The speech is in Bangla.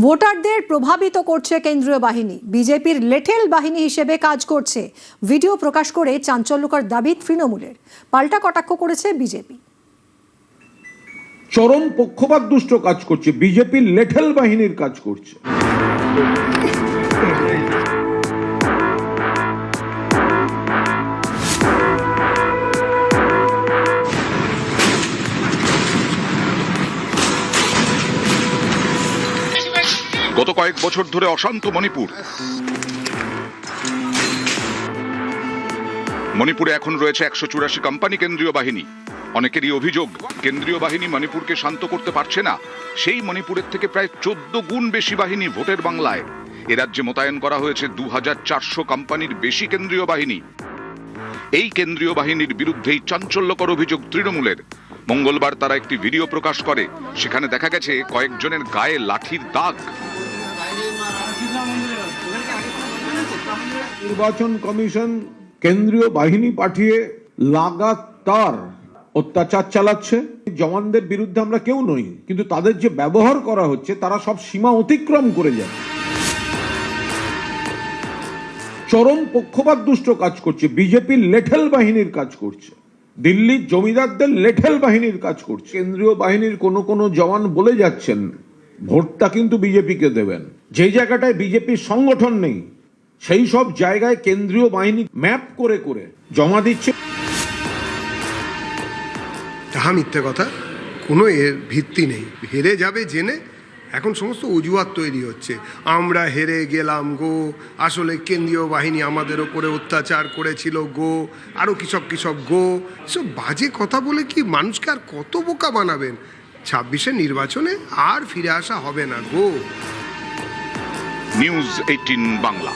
ভোটারদের প্রভাবিত করছে কেন্দ্রীয় বাহিনী, বিজেপির লেঠেল বাহিনী হিসেবে কাজ করছে। ভিডিও প্রকাশ করে চাঞ্চল্যকর দাবি তৃণমূলের, পাল্টা কটাক্ষ করেছে বিজেপি। চরম পক্ষপাত দুষ্ট কাজ করছে, বিজেপির লেঠেল বাহিনীর কাজ করছে। গত কয়েক বছর ধরে অশান্ত মণিপুরে এখন রয়েছে 184 কোম্পানি কেন্দ্রীয় বাহিনী। অনেকেরই অভিযোগ, কেন্দ্রীয় বাহিনী মণিপুরকে শান্ত করতে পারছে না। সেই মণিপুরের থেকে প্রায় 14 গুণ বেশি বাহিনী ভোটের বাংলায়। এ রাজ্যে মোতায়েন করা হয়েছে 2400 কোম্পানির বেশি কেন্দ্রীয় বাহিনী। এই কেন্দ্রীয় বাহিনীর বিরুদ্ধেই চাঞ্চল্যকর অভিযোগ তৃণমূলের। মঙ্গলবার তারা একটি ভিডিও প্রকাশ করে, সেখানে দেখা গেছে কয়েকজনের গায়ে লাঠির দাগ। নির্বাচন কমিশন কেন্দ্রীয় বাহিনী পাঠিয়ে লাগাতার অত্যাচার চালাচ্ছে। জওয়ানদের বিরুদ্ধে আমরা কেউ নই, কিন্তু তাদের যে ব্যবহার করা হচ্ছে তারা সব সীমা অতিক্রম করে যায়। চরম পক্ষপাত দুষ্ট কাজ করছে, বিজেপির লেঠেল বাহিনীর কাজ করছে, দিল্লির জমিদারদের লেঠেল বাহিনীর কাজ করছে। কেন্দ্রীয় বাহিনীর কোনো জওয়ান বলে যাচ্ছেন ভোটটা কিন্তু বিজেপিকে দেবেন। যে জায়গাটায় বিজেপির সংগঠন নেই সেই সব জায়গায় কেন্দ্রীয় বাহিনী ম্যাপ করে করে জমা দিচ্ছে। তাহা মিথ্যে কথা, কোনো এর ভিত্তি নেই। হেরে যাবে জেনে এখন সমস্ত অজুহাত তৈরি হচ্ছে। আমরা হেরে গেলাম গো, আসলে কেন্দ্রীয় বাহিনী আমাদের ওপরে অত্যাচার করেছিল গো, আরও কিসব গো। সব বাজে কথা বলে কি মানুষকে আর কত বোকা বানাবেন? 26-এর নির্বাচনে আর ফিরে আসা হবে না গো। নিউজ 18 বাংলা।